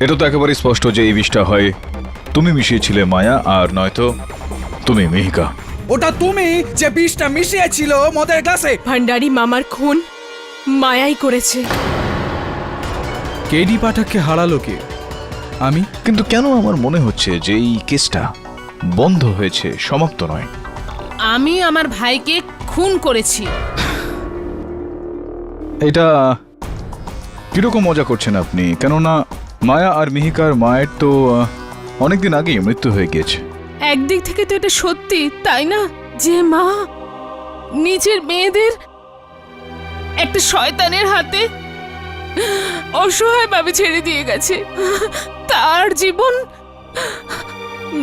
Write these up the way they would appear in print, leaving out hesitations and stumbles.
এটা তো একেবারেই স্পষ্ট যে এই বিষটা হয় তুমি মিশিয়েছিলে মায়া, আর নয়তো তুমি মিহিকা। ওটা তুমি যে বিষটা মিশিয়েছিল মদের গ্লাসে। ভান্ডারি মামার খুন মায়াই করেছে। কেডি পাঠককে হারালো কে? আমি। কিন্তু কেন আমার মনে হচ্ছে যে এই কেসটা বন্ধ হয়েছে, সমাপ্ত নয়। আমি আমার ভাইকে খুন করেছি। এটা কিরকম মজা করছেন আপনি? কেননা মায়া আর মিহিকার মায়ের তো অনেকদিন আগেই মৃত্যু হয়ে গিয়েছে। একদিক থেকে তো এটা সত্যি, তাই না, যে মা নিজের মেয়েদের একটা শয়তানের হাতে অসহায়ভাবে ছেড়ে দিয়ে গেছে। তার জীবন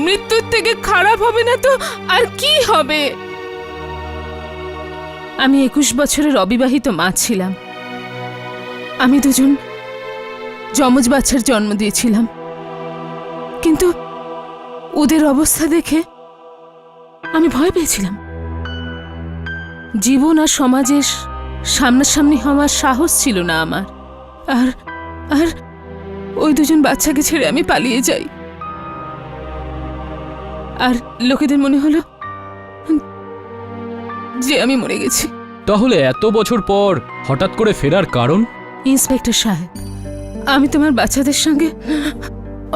মৃত্যুর থেকে খারাপ হবে না তো আর কি হবে? আমি 21 বছরের অবিবাহিত মা ছিলাম। আমি দুজন যমজ বাচ্চার জন্ম দিয়েছিলাম, কিন্তু ওদের অবস্থা দেখে আমি ভয় পেয়েছিলাম। জীবন আর সমাজের সামনাসামনি হওয়ার সাহস ছিল না আমার। আর আর ওই দুজন বাচ্চাকে ছেড়ে আমি পালিয়ে যাই। আর লোকেদের মনে হলো যে আমি মরে গেছি। তাহলে এত বছর পর হঠাৎ করে ফেরার কারণ? ইন্সপেক্টর সাহেব, আমি তোমার বাচ্চাদের সঙ্গে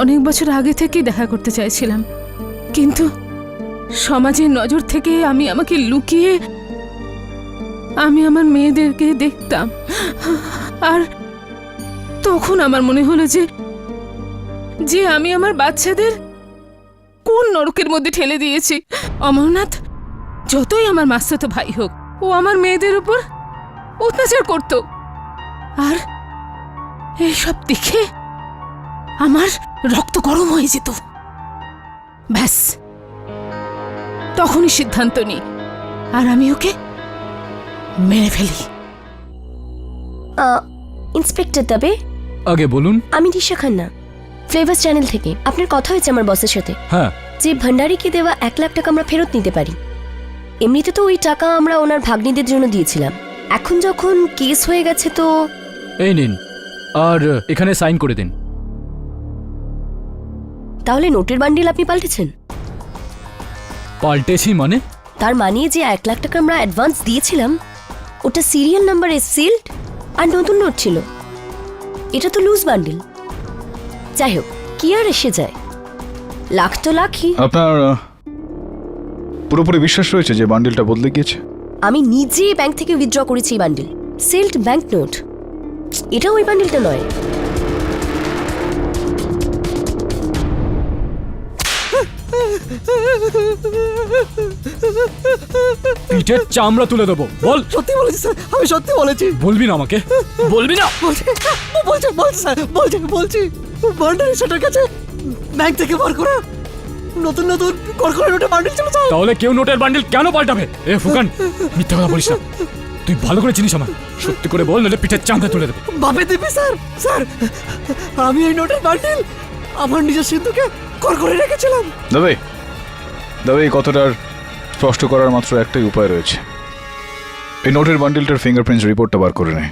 অনেক বছর আগে থেকেই দেখা করতে চাইছিলাম, কিন্তু সমাজের নজর থেকে আমাকে লুকিয়ে আমি আমার মেয়েদেরকে দেখতাম। আর তখন আমার মনে হলো যে আমি আমার বাচ্চাদের কোন নরকের মধ্যে ঠেলে দিয়েছি। অমরনাথ যতই আমার মাস্তুতো ভাই হোক, ও আমার মেয়েদের উপর অত্যাচার করত। আর এইসব দেখে আমার রক্ত গরম হয়ে যেত। ব্যাস, তখনই সিদ্ধান্ত নিই আর আমি ওকে মেরে ফেলি। ইন্সপেক্টর তবে আগে বলুন। আমি দিশা খান্না, ফ্লেভার্স চ্যানেল থেকে। আপনার কথা হয়েছে আমার বসের সাথে। হ্যাঁ, যে ভান্ডারিকে দেওয়া 1 লাখ টাকা আমরা ফেরত নিতে পারি। এমনিতে তো ওই টাকা আমরা ওনার ভাগ্নিদের জন্য দিয়েছিলাম। এখন যখন কেস হয়ে গেছে তো এই নিন, আর এখানে সাইন করে দিন। তাহলে নোটের বান্ডিল আপনি পাল্টেছেন? পাল্টেছি মানে? তার মানে যে 1 লাখ টাকা আমরা অ্যাডভান্স দিয়েছিলাম ওটা সিরিয়াল নাম্বারে সিলড আর নতুন নোট ছিল। এটা তো লুজ বান্ডিল। যাই হোক, কি আর এসে যায়, লাখ তো লাখই। আপনার পুরোপুরি বিশ্বাস রয়েছে যে বান্ডিলটা বদলে গিয়েছে? আমি নিজে ব্যাংক থেকে উইথড্র করেছি এই বান্ডিল, সিলড ব্যাংক নোট। এটা ওই বান্ডিলটা নয়। পিঠের চামড়া তুলে দেবো। বল। সত্যি বলেছি স্যার, আমি সত্যি বলেছি। বলবি না আমাকে? বলবি না? বলছি স্যার, বলছি ভান্ডারি সেটার কাছে ব্যাংক থেকে বার করা নতুন নতুন কড়কড়ে নোটের বান্ডিল ছিল স্যার। তাহলে কেউ নোটের বান্ডিল কেন পাল্টাবে? এ ফুকান, মিথ্যা কথা বলিস না। তুই ভালো করে চিনিস আমার। সত্যি করে বল, নাহলে পিঠের চামড়া তুলে দেবো। ভাবে দিবি স্যার। স্যার, আমি এই নোটের বান্ডিল আমার নিজের সিন্ধুকে কড়কড়ে রেখেছিলাম। দাবে এই কথাটার স্পষ্ট করার মাত্র একটাই উপায় রয়েছে। এই নোটের বান্ডিলটার ফিঙ্গারপ্রিন্টস রিপোর্টটা বার করে নে।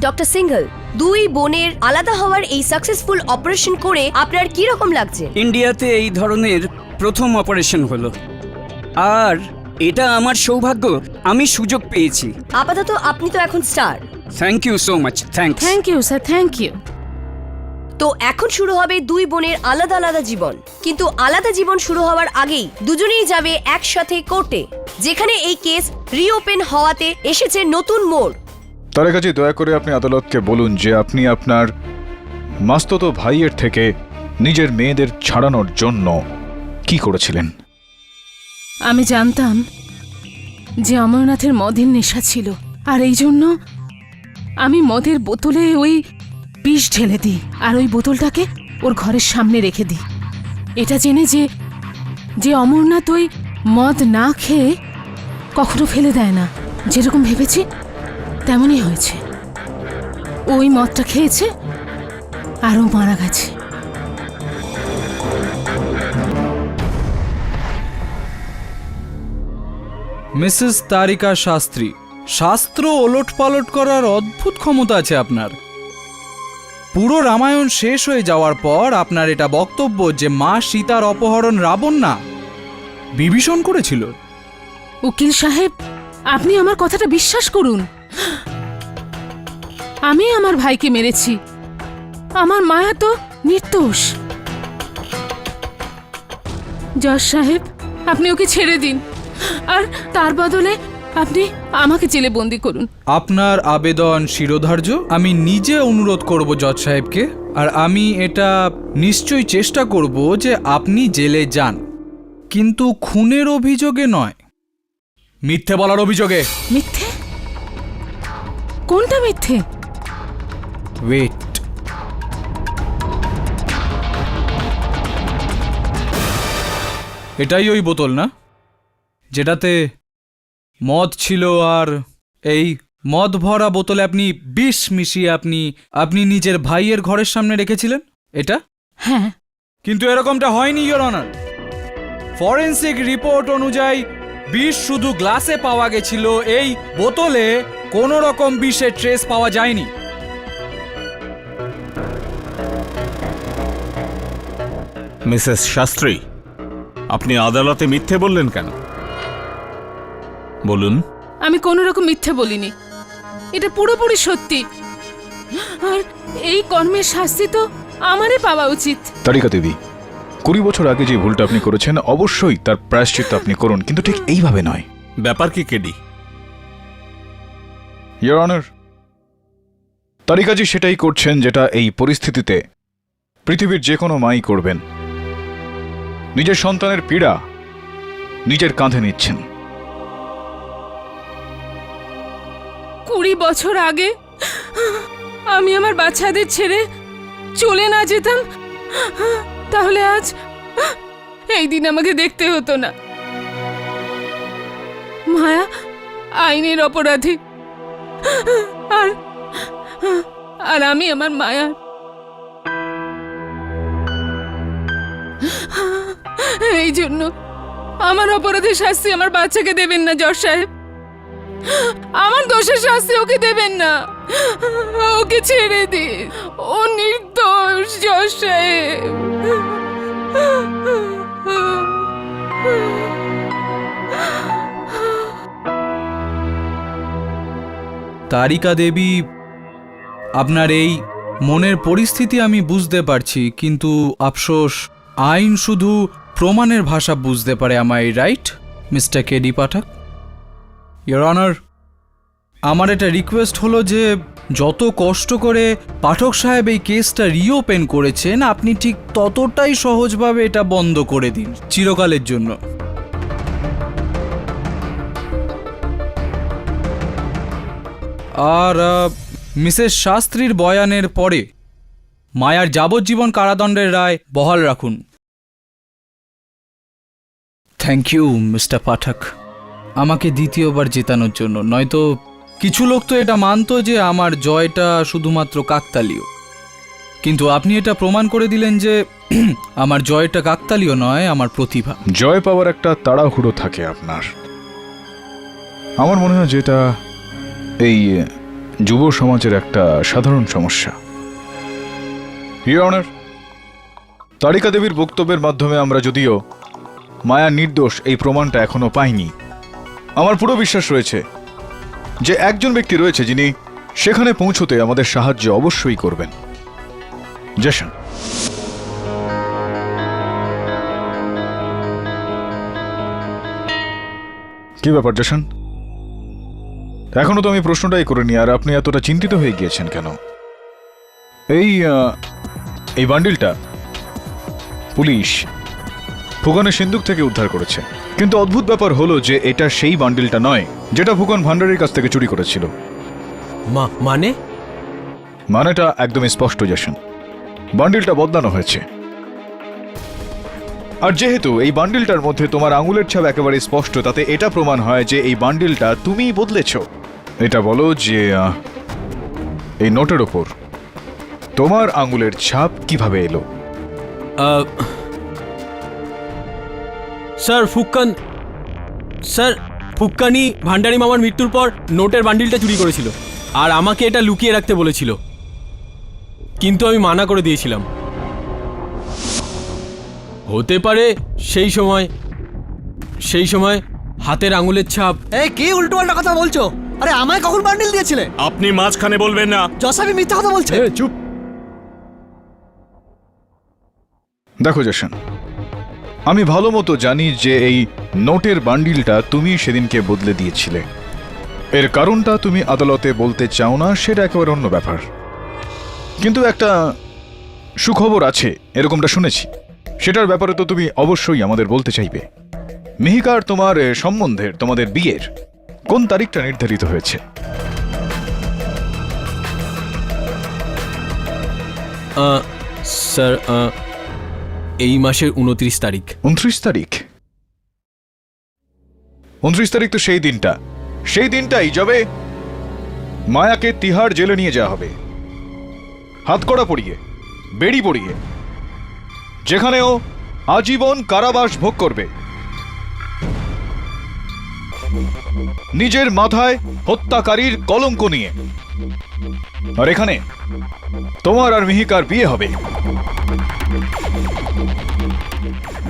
ডক্টর সিংঘল, 2 বোনের আলাদা হওয়ার এই সাকসেসফুল অপারেশন করে আপনার কি রকম লাগছে? ইন্ডিয়াতে এই ধরনের প্রথম অপারেশন হলো, আর এটা আমার সৌভাগ্য। আমি সুযোগ পেয়েছি। আপাতত আপনি তো এখন star. Thank you so much. Thanks. Thank you sir, thank you. তো এখন শুরু হবে 2 বোনের আলাদা আলাদা জীবন। কিন্তু আলাদা জীবন শুরু হওয়ার আগেই দুজনেই যাবে একসাথে কোর্টে, যেখানে এই কেস রিওপেন হওয়াতে এসেছে নতুন মোড়। তার কাছে দয়া করে আপনি আদালতকে বলুন যে আপনি আপনার মাস্তুতো ভাইয়ের থেকে নিজের মেয়েদের ছাড়ানোর জন্য কি করেছিলেন। আমি জানতাম যে অমরনাথের মদের নেশা ছিল, আর এই জন্য আমি মদের বোতলে ওই বিষ ঢেলে দিই আর ওই বোতলটাকে ওর ঘরের সামনে রেখে দিই। এটা জেনে যে অমরনাথ ওই মদ না খেয়ে কখনো ফেলে দেয় না, যেরকম ভেবেছি তেমনই হয়েছে। ওই মদটা খেয়েছে আর ও মারা গেছে। মিসেস তারিকা শাস্ত্রী, শাস্ত্র ওলটপালট করার অদ্ভুত ক্ষমতা আছে আপনার। পুরো রামায়ণ শেষ হয়ে যাওয়ার পর আপনার এটা বক্তব্য যে মা সীতার অপহরণ রাবণ না, বিভীষণ করেছিল। উকিল সাহেব, আপনি আমার কথাটা বিশ্বাস করুন। আমি আমার ভাইকে মেরেছি, আমার মায়া তো নির্দোষ। জজ সাহেব, আপনি ওকে ছেড়ে দিন, আর তার বদলে আপনি আমাকে জেলে বন্দি করুন। আপনার আবেদন শিরোধার্য। আমি নিজে অনুরোধ করব জজ সাহেবকে, আর আমি এটা নিশ্চয়ই চেষ্টা করব যে আপনি জেলে যান, কিন্তু খুনের অভিযোগে নয়, মিথ্যে বলার অভিযোগে। মিথ্যে? কোনটা মিথ্যে? ওয়েট, এটাই ওই বোতল না যেটাতে মদ ছিল, আর এই মদ ভরা বোতলে আপনি বিষ মিশিয়ে আপনি নিজের ভাইয়ের ঘরের সামনে রেখেছিলেন? এটা? হ্যাঁ। কিন্তু এরকমটা হয়নি, ইওর অনার। ফরেন্সিক রিপোর্ট অনুযায়ী বিষ শুধু গ্লাসে পাওয়া গেছিল, এই বোতলে কোনো রকম বিষের ট্রেস পাওয়া যায়নি। মিসেস শাস্ত্রী, আপনি আদালতে মিথ্যে বললেন কেন? বলুন। আমি কোনো রকম মিথ্যে বলিনি, এটা পুরোপুরি সত্যি। আর এই কর্মের শাস্তি তো আমারই পাওয়া উচিত। তারিকা দেবী, 20 বছর আগে যে ভুলটা আপনি করেছেন অবশ্যই তার প্রায়শ্চিত্ত আপনি করুন, কিন্তু ঠিক এইভাবে নয়। ব্যাপার কি কেডি? ইওর অনার, তারিকাজি সেটাই করছেন যেটা এই পরিস্থিতিতে পৃথিবীর যে কোনো মাই করবেন। নিজের সন্তানের পীড়া নিজের কাঁধে নিচ্ছেন। 20 বছর আগে আমি আমার বাচ্চাদের ছেড়ে চলে না যেতাম, তাহলে আজ এই দিন আমাকে দেখতে হতো না। মায়া আইনের অপরাধী, আর আমি আমার মায়া। এই জন্য আমার অপরাধের শাস্তি আমার বাচ্চাকে দেবেন না জজ সাহেব, আমার দোষের শাস্তি ওকে দেবেন না, ওকে ছেড়ে দিন, ও নির্দোষ জজ সাহেব। তারিকা দেবী, আপনার এই মনের পরিস্থিতি আমি বুঝতে পারছি, কিন্তু আফসোস আইন শুধু প্রমাণের ভাষা বুঝতে পারে। আমায় right mister KD Pathak? Your honour, আমার এটা রিকোয়েস্ট হলো যে যত কষ্ট করে পাঠক সাহেব এই কেসটা রিওপেন করেছেন, আপনি ঠিক ততটাই সহজভাবে এটা বন্ধ করে দিন চিরকালের জন্য। আর মিসেস শাস্ত্রীর বয়ানের পরে মায়ার যাবজ্জীবন কারাদণ্ডের রায় বহাল রাখুন। থ্যাংক ইউ মিস্টার পাঠক, আমাকে দ্বিতীয়বার জেতানোর জন্য। নয়তো কিছু লোক তো এটা মানতো যে আমার জয়টা শুধুমাত্র কাকতালীয়, কিন্তু আপনি এটা প্রমাণ করে দিলেন যে আমার জয়টা কাকতালীয় নয়, আমার প্রতিভা। জয় পাওয়ার একটা তাড়াহুড়ো থাকে আপনার। আমার মনে হয় যেটা এই যুব সমাজের একটা সাধারণ সমস্যা। ইওর অনার, তারিকা দেবীর বক্তব্যের মাধ্যমে আমরা যদিও মায়া নির্দোষ এই প্রমাণটা এখনো পাইনি, আমার পুরো বিশ্বাস রয়েছে যে একজন ব্যক্তি রয়েছে যিনি সেখানে পৌঁছতে আমাদের সাহায্য অবশ্যই করবেন। জেশন। কি ব্যাপার জেশন? এখনো তো আমি প্রশ্নটাই করিনি, আর আপনি এতটা চিন্তিত হয়ে গিয়েছেন কেন? এই বান্ডিলটা পুলিশ ফুকনের সিন্দুক থেকে উদ্ধার করেছে, কিন্তু অদ্ভুত ব্যাপার হলো যে এটা সেই বান্ডিলটা নয় যেটা ফুকন ভান্ডারির কাছ থেকে চুরি করেছিল। মানেটা একদমই স্পষ্ট জেশন, বান্ডিলটা বদলানো হয়েছে। আর যেহেতু এই বান্ডিলটার মধ্যে তোমার আঙুলের ছাপ একেবারে স্পষ্ট, তাতে এটা প্রমাণ হয় যে এই বান্ডিলটা তুমিই বদলেছ। এটা বলো যে এই নোটের ওপর তোমার আঙুলের ছাপ কিভাবে এলো? স্যার ফুকন, স্যার ফুক্কানি ভান্ডারি মামার মৃত্যুর পর নোটের বান্ডিলটা চুরি করেছিল আর আমাকে এটা লুকিয়ে রাখতে বলেছিল, কিন্তু আমি মানা করে দিয়েছিলাম। হতে পারে সেই সময় হাতের আঙুলের ছাপ। এই কি উল্টোপাল্টা কথা বলছো? আরে আমায় কখন বান্ডিল দিয়েছিলে? আপনি মাঝখানে বলবেন না। জজ সাহেব মিথ্যা কথা বলছে। চুপ। দেখো জশন, আমি ভালো মতো জানি যে এই নোটের বান্ডিলটা তুমি সেদিনকে বদলে দিয়েছিলে। এর কারণটা তুমি আদালতে বলতে চাও না, সেটা একেবারে অন্য ব্যাপার। কিন্তু একটা সুখবর আছে, এরকমটা শুনেছি। সেটার ব্যাপারে তো তুমি অবশ্যই আমাদের বলতে চাইবে। মিহিকার তোমার সম্বন্ধের, তোমাদের বিয়ের কোন তারিখটা নির্ধারিত হয়েছে? স্যার, এই মাসের 29 তারিখ। 29 তারিখ? 29 তারিখ তো সেই দিনটাই যাবে মায়াকে তিহার জেলে নিয়ে যাওয়া হবে, হাতকড়া পরিয়ে, বেড়ি পরিয়ে, যেখানেও আজীবন কারাবাস ভোগ করবে। নিজের মাথায় হত্যাকারীর কলঙ্ক নিয়ে। আর এখানে তোমার আর মিহিকার বিয়ে হবে।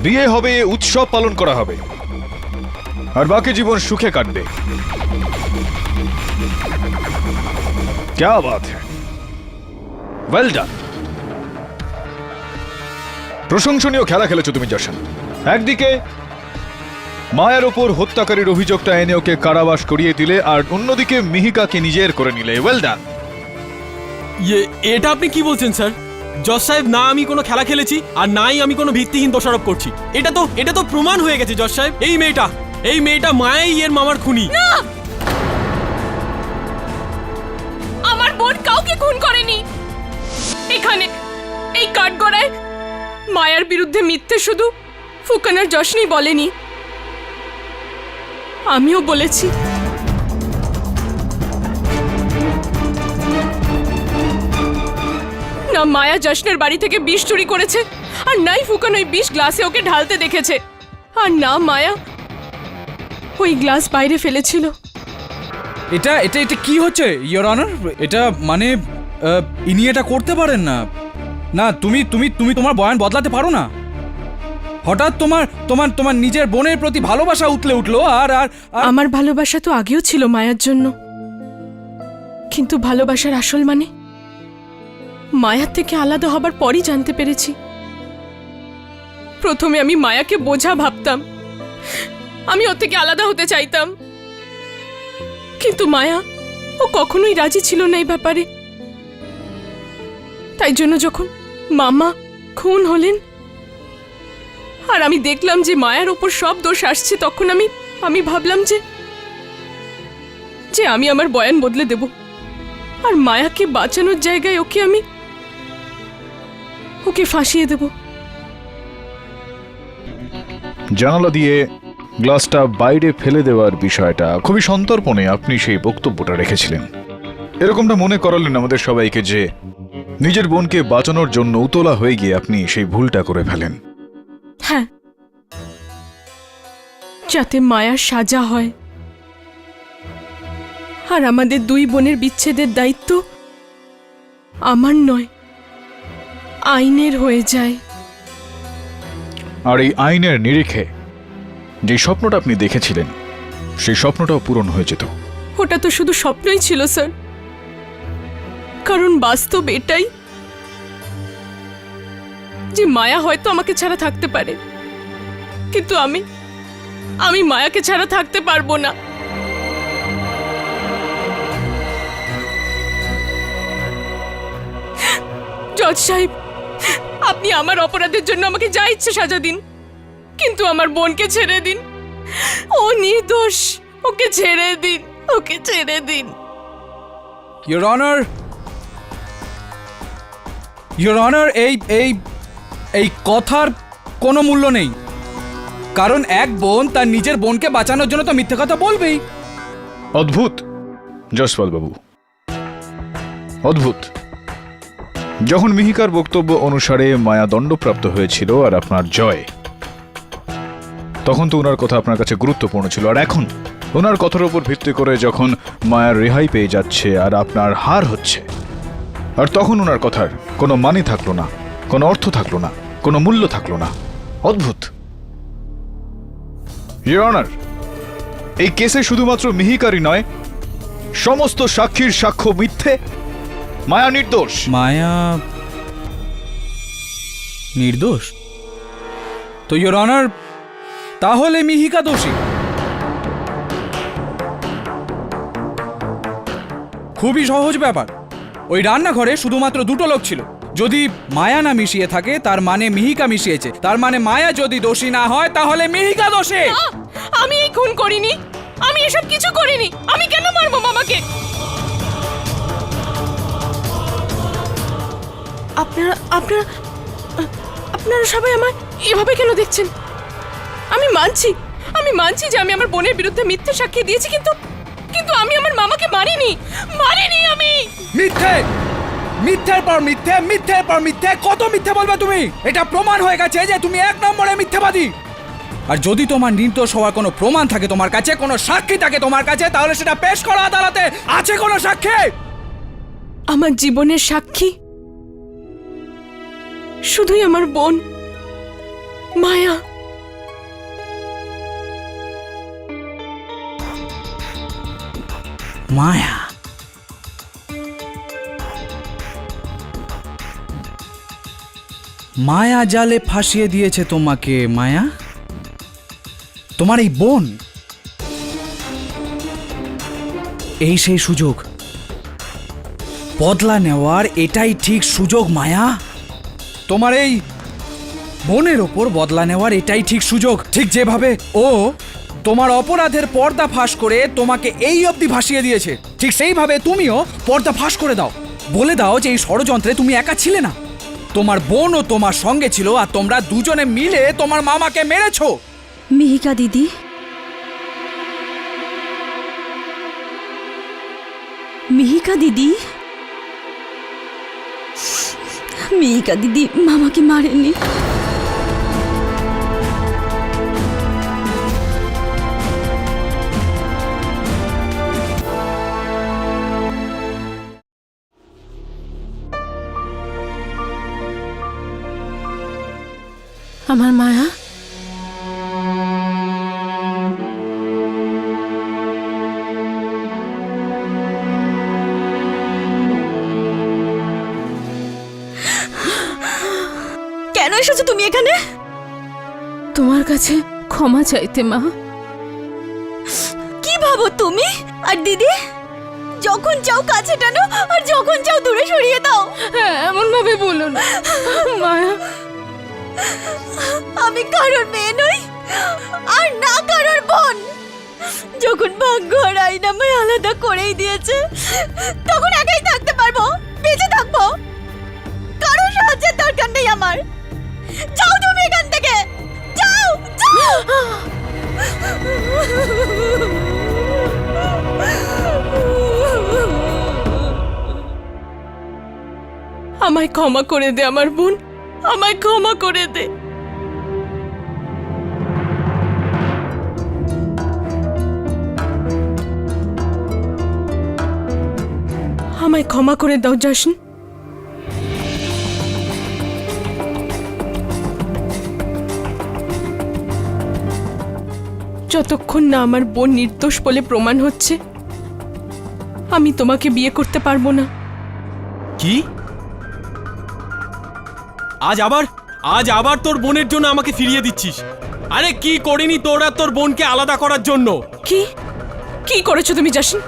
বিয়ে হবে, উৎসব পালন করা হবে, আর বাকি জীবন সুখে কাটবে। क्या बात है, वेल डन। প্রশংসনীয় খেলা খেলেছো তুমি জশন। একদিকে মায়ের ওপর হত্যাকারীর অভিযোগটা এনে ওকে কারাবাস করিয়ে দিলে, আর অন্যদিকে মিহিকাকে নিজের করে নিলে। Well done. এটা আপনি কি বলছেন স্যার? জজ সাহেব, না আমি কোনো খেলা খেলেছি আর নাই আমি কোনো ভিত্তিহীন দোষারোপ করছি। এটা তো প্রমাণ হয়ে গেছে জজ সাহেব। এই মেয়েটা মায়াই এর মামার খুনি। আমার বোন কাউকে খুন করেনি। এখানে এই কাঠগড়ায় মায়ার বিরুদ্ধে মিথ্যে শুধু ফুকানার জশনি বলেনি, আমিও বলেছি। না মায়া জশনের বাড়ি থেকে বিষ চুরি করেছে, আর নাই ফুকান ওই বিষ গ্লাসে ওকে ঢালতে দেখেছে, আর না মায়া ওই গ্লাস বাইরে ফেলেছিল। এটা এটা এটা কি হচ্ছে ইয়োর অনার? এটা মানে ইনি এটা করতে পারেন না। না, তুমি তুমি তুমি তোমার বয়ান বদলাতে পারো না। হঠাৎ তোমার তোমার তোমার নিজের বোনের প্রতি ভালোবাসা উতলে উঠলো, আর আর আমার ভালোবাসা তো আগেও ছিল মায়ার জন্য, কিন্তু ভালোবাসার আসল মানে মায়ার থেকে আলাদা হবার পরই জানতে পেরেছি। প্রথমে আমি মায়াকে বোঝা ভাবতাম, আমি ওর থেকে আলাদা হতে চাইতাম, কিন্তু মায়া ও কখনোই রাজি ছিল না এই ব্যাপারে। তাই জন্য যখন মামা খুন হলেন আর আমি দেখলাম যে মায়ার ওপর সব দোষ আসছে, তখন আমি ভাবলাম যে আমি আমার বয়ান বদলে দেব, আর মায়াকে বাঁচানোর জায়গায় ওকে ফাঁসিয়ে দেব। জানালা দিয়ে গ্লাসটা বাইরে ফেলে দেওয়ার বিষয়টা খুবই সন্তর্পণে আপনি সেই বক্তব্যটা রেখেছিলেন। এরকমটা মনে করালেন আমাদের সবাইকে যে নিজের বোনকে বাঁচানোর জন্য উতলা হয়ে গিয়ে আপনি সেই ভুলটা করে ফেলেন। হ্যাঁ, যাতে মায়ার সাজা হয় আর আমাদের দুই বোনের বিচ্ছেদের দায়িত্ব আমার নয়, আইনের হয়ে যায়। আর এই আইনের নিরিখে যে স্বপ্নটা আপনি দেখেছিলেন, সেই স্বপ্নটাও পূরণ হয়ে যেত। ওটা তো শুধু স্বপ্নই ছিল স্যার, কারণ বাস্তব এটাই যে মায়া হয়তো আমাকে ছাড়া থাকতে পারে, কিন্তু আমি মায়াকে ছাড়া থাকতে পারবো না। জজ সাহেব, আপনি আমার অপরাধের জন্য আমাকে যা ইচ্ছে সাজা দিন, কিন্তু আমার বোনকে ছেড়ে দিন। ও নির্দোষ, ওকে ছেড়ে দিন, ওকে ছেড়ে দিন। ইয়োর অনার, এই এই এই কথার কোনো মূল্য নেই, কারণ এক বোন তার নিজের বোনকে বাঁচানোর জন্য তো মিথ্যে কথা বলবেই। অদ্ভুত জসপাল বাবু, অদ্ভুত। যখন মিহিকার বক্তব্য অনুসারে মায়া দণ্ডপ্রাপ্ত হয়েছিল আর আপনার জয়, তখন তো ওনার কথা আপনার কাছে গুরুত্বপূর্ণ ছিল, আর এখন ওনার কথার উপর ভিত্তি করে যখন মায়ার রেহাই পেয়ে যাচ্ছে আর আপনার হার হচ্ছে, আর তখন ওনার কথার কোনো মানে থাকলো না, কোনো অর্থ থাকলো না, কোনো মূল্য থাকলো না। অদ্ভুত। ইওর অনার, এই কেসে শুধুমাত্র মিহিকারই নয়, সমস্ত সাক্ষীর সাক্ষ্য মিথ্যে। মায়া নির্দোষ। মায়া নির্দোষ? তো ইওর অনার, তাহলে মিহিকা দোষী? খুবই সহজ ব্যাপার। ওই রান্নাঘরে শুধুমাত্র দুটো লোক ছিল। যদি মায়া না মিশিয়ে থাকে তার মানে মিহিকা মিশিয়েছে। তার মানে মায়া যদি দোষী না হয় তাহলে মিহিকা দোষী। আমি এই খুন করিনি, আমি এসব কিছু করিনি। আমি কেন মারবো মামাকে? আপনারা আপনারা আপনারা সবাই আমার এভাবে কেন দেখছেন? আমি মানছি যে আমি আমার বোনের বিরুদ্ধে মিথ্যে সাক্ষী দিয়েছি, কিন্তু আমি আমার মামাকে মারিনি আমি। মিথ্যে, মিথ্যের পর মিথ্যে, মিথ্যের পর মিথ্যে। কত মিথ্যে বলবে তুমি? এটা প্রমাণ হয়ে গেছে যে তুমি 1 নম্বরে মিথ্যাবাদী। আর যদি তোমার নির্দোষ হওয়ার কোনো প্রমাণ থাকে তোমার কাছে, কোনো সাক্ষী থাকে তোমার কাছে, তাহলে সেটা পেশ করো আদালতে। আছে কোনো সাক্ষী? আমার জীবনের সাক্ষী শুধুই আমার বোন মায়া। মায়া? মায়া জালে ফাঁসিয়ে দিয়েছে তোমাকে। মায়া, তোমার এই বোন, এই সেই সুযোগ বদলা নেওয়ার, এটাই ঠিক সুযোগ। মায়া, তোমার এই বোনের ওপর বদলা নেওয়ার এটাই ঠিক সুযোগ। ঠিক যেভাবে ও তোমার অপরাধের পর্দা ফাঁস করে তোমাকে এই অবধি ভাসিয়ে দিয়েছে, ঠিক সেইভাবে তুমিও পর্দা ফাঁস করে দাও। বলে দাও যে এই ষড়যন্ত্রে তুমি একা ছিলে না, তোমার বোনও তোমার সঙ্গে ছিল, আর তোমরা দুজনে মিলে তোমার মামাকে মেরেছো। মিহিকা দিদি, মিহিকা দিদি, মিহিকা দিদি মামাকে মারেনি। আমার মায়া, কেন এসেছো তুমি এখানে? তোমার কাছে ক্ষমা চাইতে মা। কি ভাবো তুমি আর দিদি? যখন চাও কাছে টানো আর যখন চাও দূরে সরিয়ে দাও। এমন ভাবে বলো না মায়া। আমি কারোর মেয়ে নই আর না কারোর বোন। যখন ভাগ্য আর আইন আমায় আলাদা করেই দিয়েছে, তখন একাই থাকতে পারবো, বেঁচে থাকবো। কারোর সাহায্যের দরকার নেই আমার। যাও তুমি এখান থেকে, যাও যাও। আমায় ক্ষমা করে দে আমার বোন, আমায় ক্ষমা করে দে। আমায় ক্ষমা করে দাও জশন। যতক্ষণ না আমার বোন নির্দোষ বলে প্রমাণ হচ্ছে, আমি তোমাকে বিয়ে করতে পারবো না। কি? আজ আবার তোর বোনের জন্য আমাকে ফিরিয়ে দিচ্ছিস? আরে কি করিনি তোর আর তোর বোনকে আলাদা করার জন্য? কি করেছো তুমি জশন?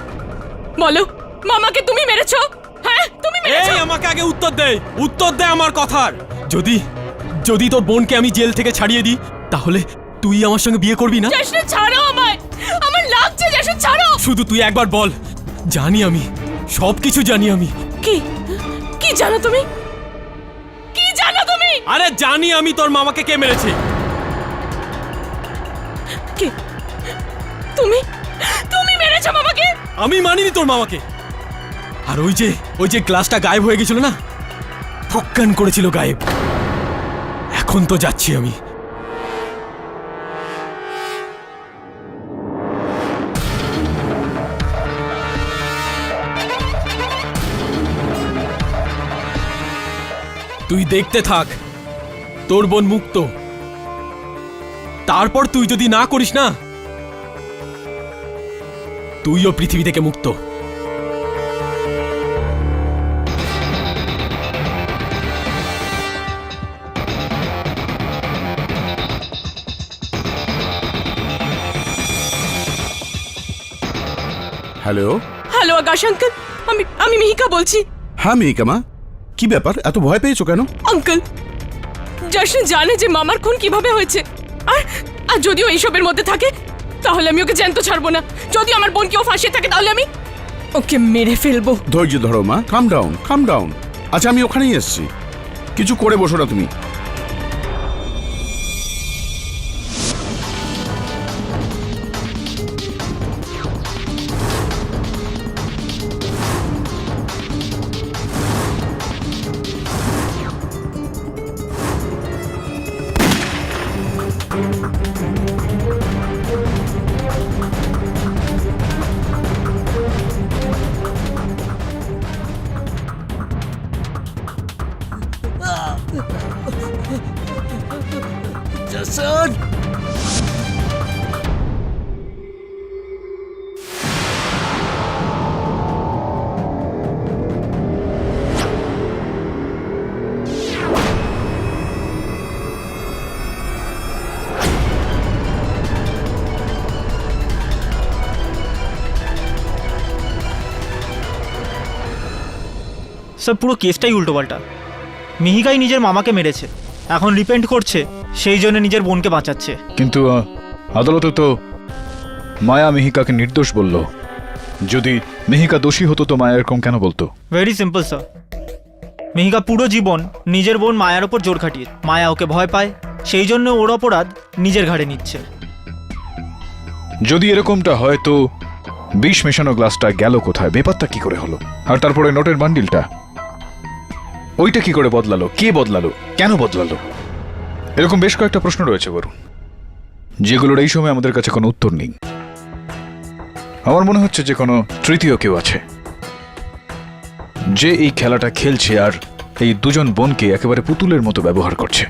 বলো, মামাকে তুমি মেরেছো? হ্যাঁ, তুমি মেরেছো? এই আমাকে আগে উত্তর দে আমার কথার। যদি তোর বোনকে আমি জেল থেকে ছাড়িয়ে দিই, তাহলে তুই আমার সঙ্গে বিয়ে করবি না? জশন ছাড়ো আমায়, আমার লাগছে। জশন ছাড়ো। শুধু তুই একবার বল। জানি আমি, সবকিছু জানি আমি। কি জানো তুমি? কি জানো তুমি? আরে জানি আমি তোর মামাকে কে মেরেছে। কে? তুমি মেরেছো মামাকে? আমি মানিনি তোর মামাকে। আর ওই যে গ্লাসটা গায়েব হয়ে গেছিল না, ফুক্কান করেছিল গায়েব। এখন তো যাচ্ছি আমি। তুই দেখতে থাক, তোর বোন মুক্ত। তারপর তুই যদি না করিস না, তুইও পৃথিবী থেকে মুক্ত। হ্যালো। হ্যালো আকাশ আঙ্কেল, আমি মিহিকা বলছি। হ্যাঁ মেহিকামা, কি ব্যাপার, এত ভয় পেয়েছো কেন? আঙ্কেল, জশন জানে যে মামার খুন কিভাবে হয়েছে, আর যদিও এইসবের মধ্যে থাকে তাহলে আমি ওকে জ্যান্ত ছাড়বো না। যদি আমার বোন কেউ ফাঁসিয়ে থাকে তাহলে আমি ওকে মেরে ফেলবো। ধৈর্য ধরো মা, কাম ডাউন কাম ডাউন। আচ্ছা আমি ওখানেই এসেছি, কিছু করে বসো না তুমি। জসন, স্যার পুরো কেসটাই উল্টোপাল্টা। মিহিকাই নিজের মামাকে মেরেছে, এখন রিপেন্ট করছে, সেই জন্য নিজের বোনকে বাঁচাচ্ছে। কিন্তু আদালতে তো মায়া মিহিকাকে নির্দোষ বলল। যদি মিহিকা দোষী হতো তো মায়া এরকম কেন বলতো? ভেরি সিম্পল স্যার, মিহিকা পুরো জীবন নিজের বোন মায়ার ওপর জোর খাটিয়ে, মায়া ওকে ভয় পায়, সেই জন্য ওর অপরাধ নিজের ঘাড়ে নিচ্ছে। যদি এরকমটা হয় তো বিষ মেশানো গ্লাসটা গেল কোথায়, ব্যাপারটা কি করে হলো? আর তারপরে নোটের বান্ডিলটা, ওইটা কি করে বদলালো, কে বদলালো, কেন বদলালো? এরকম বেশ কয়েকটা প্রশ্ন রয়েছে বরুণ, যেগুলোর এই সময় আমাদের কাছে কোনো উত্তর নেই। আমার মনে হচ্ছে যে কোনো তৃতীয় কেউ আছে, যে এই খেলাটা খেলছে আর এই দুজন বোনকে একেবারে পুতুলের মতো ব্যবহার করছে।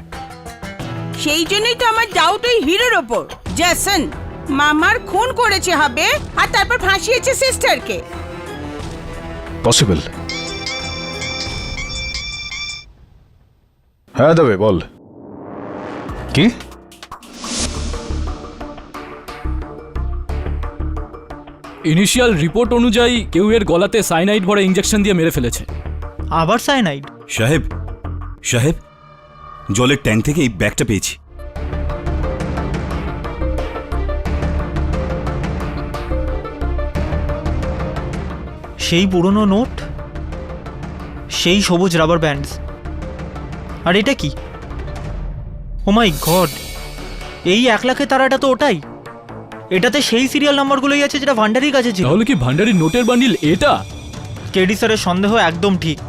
সেই জন্যই তো আমার ডাউট ওই হিরোর ওপর। জেসন মামার খুন করেছে হবে আর তারপর ফাঁসিয়েছে সিস্টারকে। পসিবল। হ্যাঁ দেবে, বল কি? ইনিশিয়াল রিপোর্ট অনুযায়ী কেউ এর গলাতে সাইনাইড ভরা ইঞ্জেকশন দিয়ে মেরে ফেলেছে। আবার সাইনাইড? সাহেব, সাহেব, জলের ট্যাঙ্ক থেকে এই ব্যাগটা পেয়েছি। সেই পুরনো নোট, সেই সবুজ রাবার ব্যান্ডস, আর এটা কি? ও মাই গড, এই 1 লাখের তারাটা তো ওটাই। এটাতে সেই সিরিয়াল নাম্বারগুলোই আছে যেটা ভান্ডারির কাছে ছিল। তাহলে কি ভান্ডারির নোটের বান্ডিল এটা? কেডি স্যারের সন্দেহ একদম ঠিক,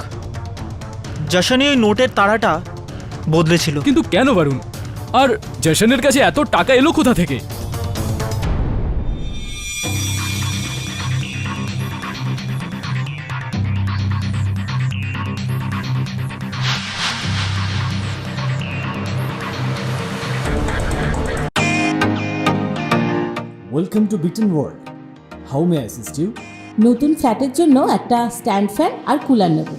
জশনই ওই নোটের তারাটা বদলেছিল। কিন্তু কেন বারুন? আর জশনের কাছে এত টাকা এলো কোথা থেকে? Welcome to Bitten world. How may I assist you? নতুন ফ্ল্যাটের জন্য একটা স্ট্যান্ড ফ্যান আর কুলার নেব।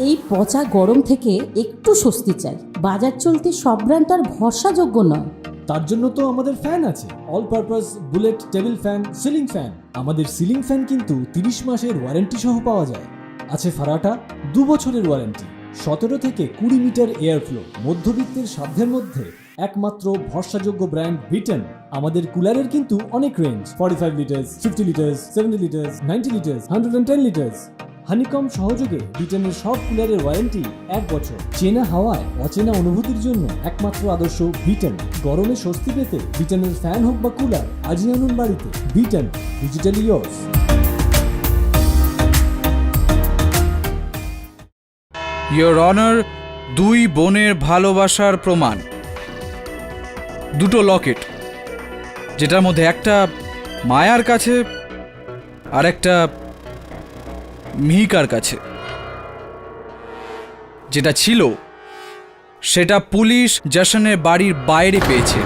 এই পচা গরম থেকে একটু স্বস্তি চাই। বাজার চলতে সব ব্র্যান্ড তো আর ভরসাযোগ্য নয়। তার জন্য তো আমাদের ফ্যান আছে, all purpose bullet table fan, ceiling fan. আমাদের সিলিং ফ্যান কিন্তু 30 মাসের ওয়ারেন্টি সহ পাওয়া যায়। আছে ফারাটা 2 বছরের ওয়ারেন্টি, 17 থেকে 20 মিটার এয়ার ফ্লো, মধ্যবিত্তের সাধ্যের মধ্যে একমাত্র ভরসাযোগ্য ব্র্যান্ড বিটেন। আমাদের কুলারের কিন্তু অনেক range, 45 litres, 50 litres, 70 litres, 90 litres, 110 litres. Honeycomb সহযোগে বিটেনের সব কুলারের ওয়ারেন্টি 1 বছর। চেনা হাওয়ায় অচেনা অনুভূতির জন্য একমাত্র আদর্শ বিটেন। গরমে স্বস্তি পেতে বিটেনের ফ্যান হোক বা কুলার, আজই আনুন বাড়িতে। Beaten, digitally yours. Your honour, 2 বোনের ভালোবাসার প্রমাণ, 2টো লকেট, যেটার মধ্যে একটা মায়ার কাছে আর একটা মিহিকার কাছে। যেটা ছিল সেটা পুলিশ জশনের বাড়ির বাইরে পেয়েছে।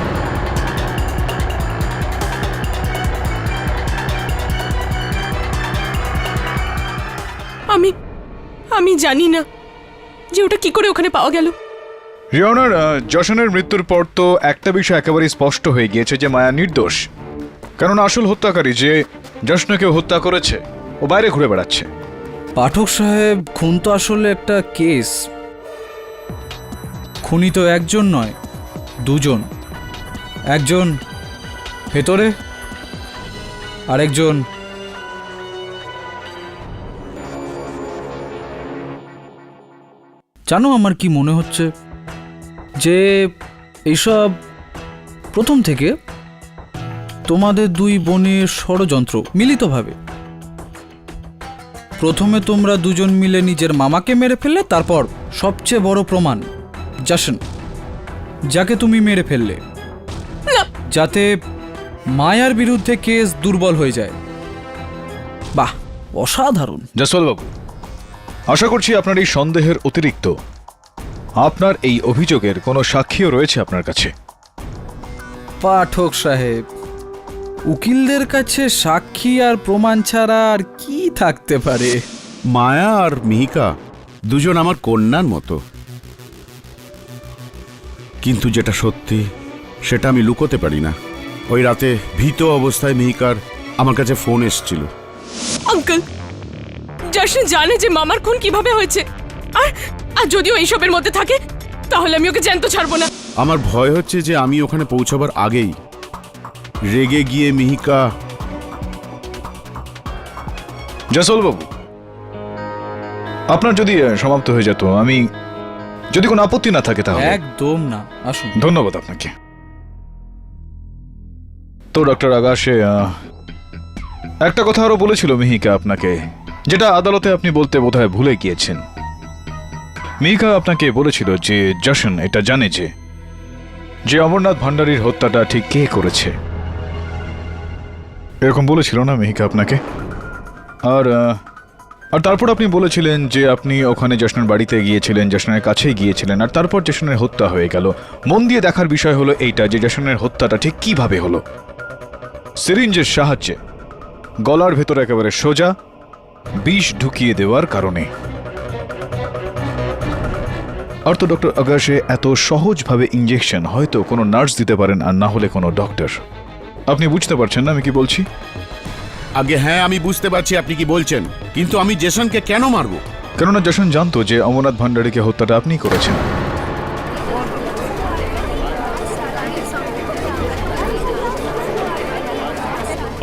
আমি জানি না যে ওটা কি করে ওখানে পাওয়া গেল। ইওর অনার, যশনের মৃত্যুর পর তো একটা বিষয় একেবারে স্পষ্ট হয়ে গিয়েছে যে মায়া নির্দোষ। কারণ আসল হত্যাকারী যে যশনকে হত্যা করেছে ও বাইরে ঘুরে বেড়াচ্ছে। পাঠক সাহেব, খুন তো আসলে একটা কেস। খুনি তো একজন নয়, দুজন। একজন ভেতরে, আরেকজন জানো আমার কি মনে হচ্ছে যে এইসব প্রথম থেকে তোমাদের দুই বোনের ষড়যন্ত্র মিলিতভাবে। প্রথমে তোমরা দুজন মিলে নিজের মামাকে মেরে ফেললে, তারপর সবচেয়ে বড় প্রমাণ জশন, যাকে তুমি মেরে ফেললে, যাতে মায়ার বিরুদ্ধে কেস দুর্বল হয়ে যায়। বাহ, অসাধারণ। জসওয়াল বাবু, আশা করছি আপনার এই সন্দেহের অতিরিক্ত আপনার এই অভিযোগের কোনো সাক্ষীও রয়েছে আপনার কাছে। পাঠক সাহেব, উকিলদের কাছে সাক্ষী আর প্রমাণ ছাড়া আর কি থাকতে পারে? মায়া আর মিহিকা দুজন আমার কন্যার মতো, কিন্তু যেটা সত্যি সেটা আমি লুকোতে পারি না। ওই রাতে ভীত অবস্থায় মিহিকার আমার কাছে ফোন এসেছিল। আঙ্কেল, জশন জানে যে মামার খুন কিভাবে হয়েছে, আর যদিও এইসবের মধ্যে থাকে তাহলে আমি ওকে জ্যান্ত ছাড়বো না। আমার ভয় হচ্ছে যে আমি ওখানে পৌঁছাবার আগেই রেগে গিয়ে মিহিকা। জসওয়াল বাবু, আপনার যদি সমাপ্ত হয়ে যেত, আমি যদি কোনো আপত্তি না থাকে তাহলে। একদম না, আসুন। ধন্যবাদ আপনাকে। তো ডক্টর আকাশে একটা কথা আরো বলেছিল মিহিকা আপনাকে, যেটা আদালতে আপনি বলতে বোধহয় ভুলে গিয়েছেন। মিহিকা আপনাকে বলেছিল যে জশন এটা জানে যে অমরনাথ ভান্ডারীর হত্যাটা ঠিক কে করেছে। এরকম বলেছিল না মিহিকা আপনাকে? আর তারপর আপনি বলেছিলেন যে আপনি ওখানে জশনের বাড়িতে গিয়েছিলেন, জশনের কাছেই গিয়েছিলেন, আর তারপর জশনের হত্যা হয়ে গেল। মন দিয়ে দেখার বিষয় হলো এইটা যে জশনের হত্যাটা ঠিক কিভাবে হলো। সিরিঞ্জের সাহায্যে গলার ভেতরে একেবারে সোজা বিষ ঢুকিয়ে দেওয়ার কারণে। আর তো ডক্টর আকাশে এত সহজভাবে ইঞ্জেকশন হয়তো কোনো নার্স দিতে পারেন, আর না হলে কোনো ডক্টর। আপনি বুঝতে পারছেন না আমি কি বলছি? আগে হ্যাঁ, আমি বুঝতে পারছি আপনি কি বলছেন, কিন্তু আমি জেসনকে কেন মারবো? কেননা জশন জানতো যে অমরনাথ ভান্ডারীকে হত্যাটা আপনি করেছেন।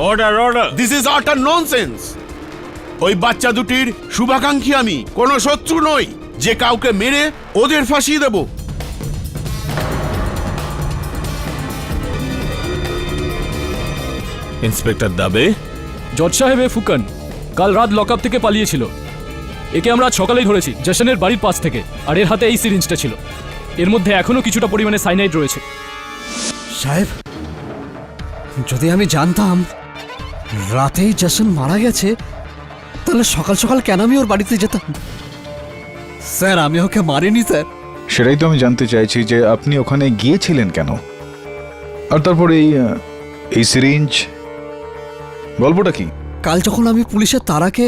Order, order. দিস ইজ আটার ননসেন্স। ওই বাচ্চা দুটির শুভাকাঙ্ক্ষী আমি, কোনো শত্রু নই যে কাউকে মেরে ওদের ফাঁসিয়ে দেব। ইন্সপেক্টর দাবে, জজ সাহেব ফুকান কাল রাত লকআপ থেকে পালিয়েছিল। একে আমরা আজ সকালেই ধরেছি জশনের বাড়ির পাশ থেকে, আর এর হাতে এই সিরিঞ্জটা ছিল। এর মধ্যে এখনো কিছুটা পরিমাণে সাইনাইড রয়েছে। সাহেব, যদি আমি জানতাম রাতেই জশন মারা গেছে, তাহলে সকাল সকাল কেন আমি ওর বাড়িতে যেতাম? স্যার, আমি ওকে মারিনি স্যার। সেটাই তো আমি জানতে চাইছি যে আপনি ওখানে গিয়েছিলেন কেন, আর তারপর এই সিরিঞ্জ, গল্পটা কি? কাল যখন আমি পুলিশের তারাকে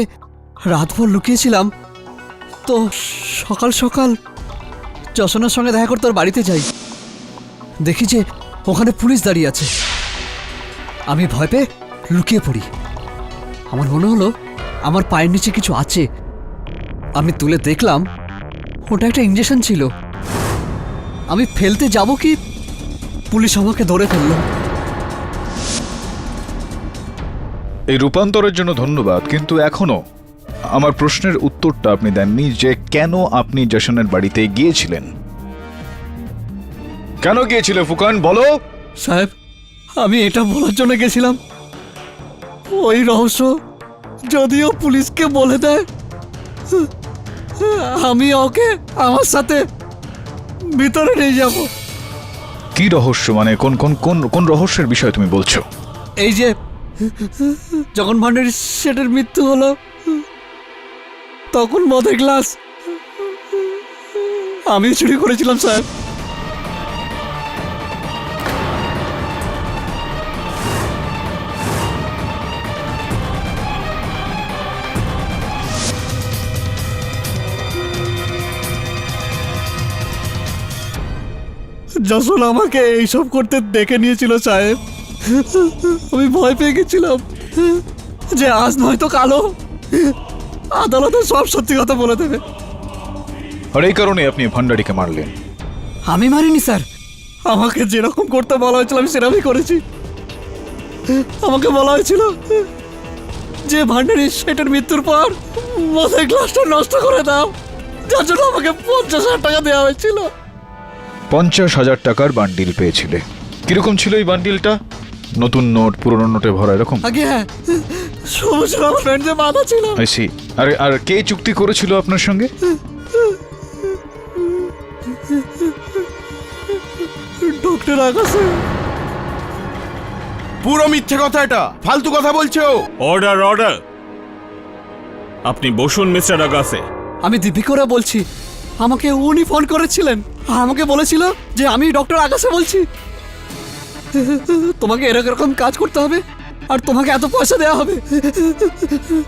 রাতভর লুকিয়েছিলাম, তো সকাল সকাল জশনের সঙ্গে দেখা করতে ওর বাড়িতে যাই। দেখি যে ওখানে পুলিশ দাঁড়িয়ে আছে। আমি ভয় পেয়ে লুকিয়ে পড়ি। আমার মনে হলো আমার পায়ের নিচে কিছু আছে। আমি তুলে দেখলাম ওটা একটা ইঞ্জেকশন ছিল। আমি ফেলতে যাব কি পুলিশ আমাকে ধরে ফেললো। এই রূপান্তরের জন্য ধন্যবাদ, কিন্তু এখনো আমার প্রশ্নের উত্তরটা আপনি দেননি যে কেন আপনি জশনের বাড়িতে গিয়েছিলেন। কেন গিয়েছিলেন ফুকান, বলো। সাহেব, আমি এটা বলার জন্য গেছিলাম, ওই রহস্য যদিও পুলিশকে বলে দেয়, আমি ওকে আমার সাথে ভিতরে নিয়ে যাব। কি রহস্য? মানে কোন কোন কোন কোন রহস্যের বিষয় তুমি বলছো? এই যে যখন ভান্ডারী শেঠের মৃত্যু হলো, তখন মদের গ্লাস আমি চুরি করেছিলাম সাহেব। যশোর আমাকে এইসব করতে দেখে নিয়েছিল সাহেব। আমি ভয় পেয়ে গেছিলাম যে আজ নয়তো কালো আদালতে সব সত্যি কথা বলে দেবে। আর এই কারণে আপনি ভান্ডারিকে মারলেন? আমি মারিনি স্যার, আমাকে যেরকম করতে বলা হয়েছিল আমি সেরকমই করেছি। আমাকে বলা হয়েছিল যে ভান্ডারি সেটার মৃত্যুর পর মদের গ্লাসটা নষ্ট করে দাও, যার জন্য আমাকে 50,000 টাকা দেওয়া হয়েছিল। 50,000 টাকার বান্ডিল পেয়েছিলে। কিরকম ছিল এই বান্ডিলটা? নতুন নোট, পুরনো নোটে ভরা, এরকম? আগে হ্যাঁ, সবুজ আমার ফ্রেন্ডের মাথা ছিল। I C. আর কে চুক্তি করেছিল আপনার সঙ্গে? ডক্টর আকাশে। পুরো মিথ্যে কথা, এটা ফালতু কথা বলছে ও। অর্ডার অর্ডার, আপনি বসুন মিস্টার আগাসে। আমি দিব্যি করে বলছি, আমাকে উনি ফোন করেছিলেন আর আমাকে বলেছিল যে আমি ডক্টর আকাশে বলছি, তোমাকে এরকম কাজ করতে হবে আর তোমাকে এত পয়সা দেওয়া হবে।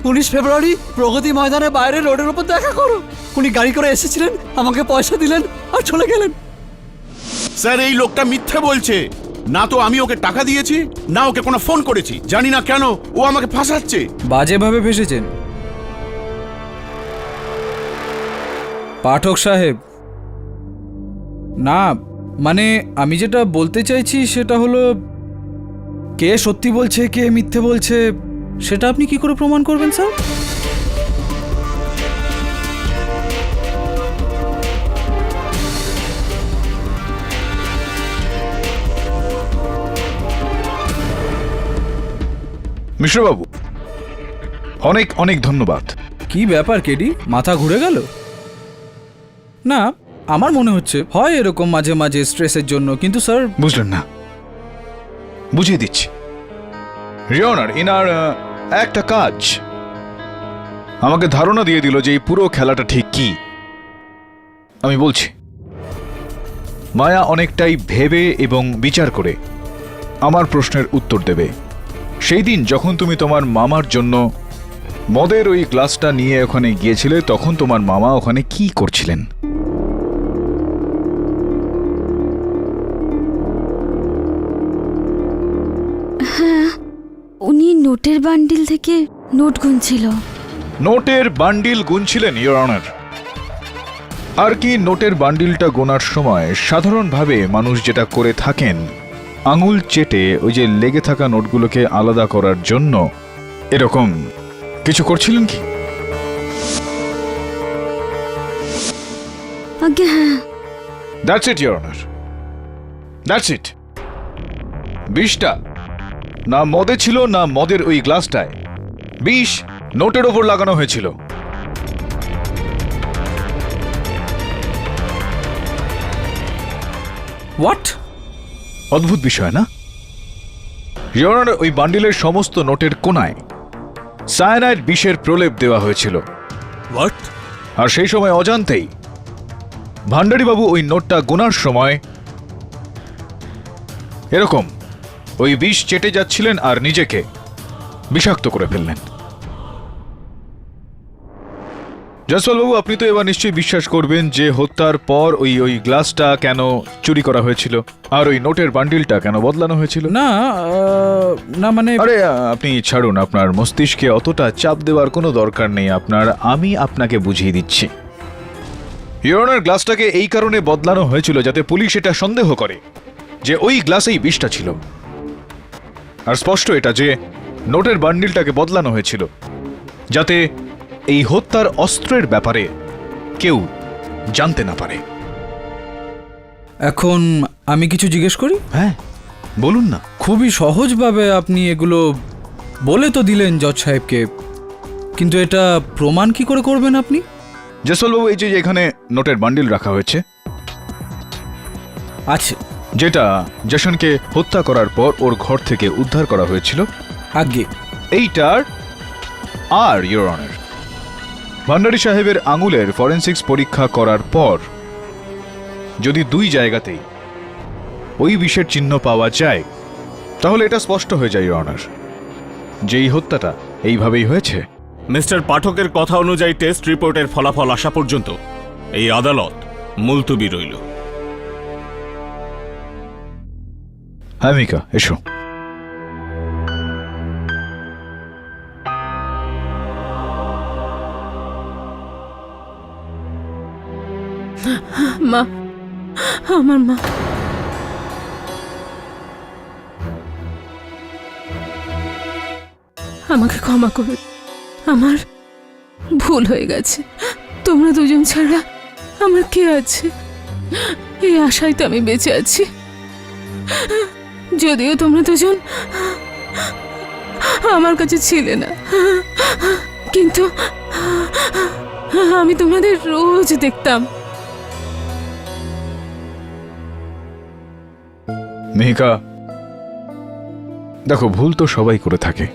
19 ফেব্রুয়ারি প্রগতি ময়দানে বাইরে রোডের উপর দেখা করো। উনি গাড়ি করে এসেছিলেন, আমাকে পয়সা দিলেন আর চলে গেলেন। স্যার এই লোকটা মিথ্যে বলছে। না তো আমি ওকে টাকা দিয়েছি, না ওকে কোনো ফোন করেছি। জানি না কেন ও আমাকে ফাঁসাচ্ছে। বাজেভাবে ফেসেছেন পাঠক সাহেব। না মানে আমি যেটা বলতে চাইছি সেটা হলো, কে সত্যি বলছে কে মিথ্যে বলছে সেটা আপনি কি করে প্রমাণ করবেন স্যার? মিশ্রবাবু, অনেক অনেক ধন্যবাদ। কি ব্যাপার কেডি, মাথা ঘুরে গেল? না, আমার মনে হচ্ছে হয় এরকম মাঝে মাঝে স্ট্রেসের জন্য, কিন্তু স্যার বুঝলেন না, বুঝিয়ে দিচ্ছি। রিওনার ইনার একটা কাজ আমাকে ধারণা দিয়ে দিল যে এই পুরো খেলাটা ঠিক কি। আমি বলছি, মায়া অনেকটাই ভেবে এবং বিচার করে আমার প্রশ্নের উত্তর দেবে। সেই দিন যখন তুমি তোমার মামার জন্য মদের ওই গ্লাসটা নিয়ে ওখানে গিয়েছিলে, তখন তোমার মামা ওখানে কি করছিলেন? হ্যাঁ, উনি নোটের বান্ডিল থেকে নোট গুনছিল। নোটের বান্ডিল গুনছিলেন ইওর অনার। আর কি, নোটের বান্ডিলটা গোনার সময় সাধারণভাবে মানুষ যেটা করে থাকেন, আঙুল চেটে ওই যে লেগে থাকা নোটগুলোকে আলাদা করার জন্য এরকম কিছু করছিলেন কি? আগে হ্যাঁ। That's eat your honour, that's it. বিষটা না মদে ছিল না মদের ওই গ্লাসটায়, বিষ নোটের ওপর লাগানো হয়েছিল। হোয়াট? অদ্ভুত বিষয় না? ইওর অনার, ওই বান্ডিলের সমস্ত নোটের কোনায় সায়ানাইড বিষের প্রলেপ দেওয়া হয়েছিল। হোয়াট? আর সেই সময় অজান্তেই ভান্ডারীবাবু ওই নোটটা গোনার সময় এরকম ওই বিষ চেটে যাচ্ছিলেন আর নিজেকে বিষাক্ত করে ফেললেন। জয়সওয়ালবাবু, আপনি তো এবার নিশ্চয়ই বিশ্বাস করবেন যে হত্যার পর ওই গ্লাসটা কেন চুরি করা হয়েছিল আর ওই নোটের বান্ডিলটা কেন বদলানো হয়েছিল। না না মানে আরে আপনি ছাড়ুন, আপনার মস্তিষ্কে অতটা চাপ দেওয়ার কোনো দরকার নেই আপনার। আমি আপনাকে বুঝিয়ে দিচ্ছি। ইওর অনার, গ্লাসটাকে এই কারণে বদলানো হয়েছিল যাতে পুলিশ এটা সন্দেহ করে যে ওই গ্লাসেই বিষটা ছিল। আর স্পষ্ট এটা যে নোটের বান্ডিলটাকে বদলানো হয়েছিল যাতে এই হত্যার অস্ত্রের ব্যাপারে কেউ জানতে না পারে। এখন আমি কিছু জিজ্ঞেস করি? হ্যাঁ বলুন না। খুবই সহজভাবে আপনি এগুলো বলে তো দিলেন জজ সাহেবকে, কিন্তু এটা প্রমাণ কি করে করবেন আপনি? জয়সওয়ালবাবু, এই যে এখানে নোটের বান্ডিল রাখা হয়েছে, আচ্ছা, যেটা জশনকে হত্যা করার পর ওর ঘর থেকে উদ্ধার করা হয়েছিল, আগে এইটার আর ইওর অনার ভান্ডারী সাহেবের আঙুলের ফরেনসিক্স পরীক্ষা করার পর যদি দুই জায়গাতেই ওই বিষের চিহ্ন পাওয়া যায় তাহলে এটা স্পষ্ট হয়ে যায় ইওর অনার যে এই হত্যাটা এইভাবেই হয়েছে। মিস্টার পাঠকের কথা অনুযায়ী টেস্ট রিপোর্টের ফলাফল আসা পর্যন্ত এই আদালত মুলতবি রইল। হ্যাঁ মিকা, এসো। মা, আমার মা। আমাকে ক্ষমা করো, আমার ভুল হয়ে গেছে। তোমরা দুজন ছাড়া আমার কে আছে? এই আশায় তো আমি বেঁচে আছি। যদিও তোমরা দুজন আমার কাছে ছিলে না, কিন্তু আমি তোমাদের রোজ দেখতাম। মিহিকা, দেখো, ভুল তো সবাই করে থাকে,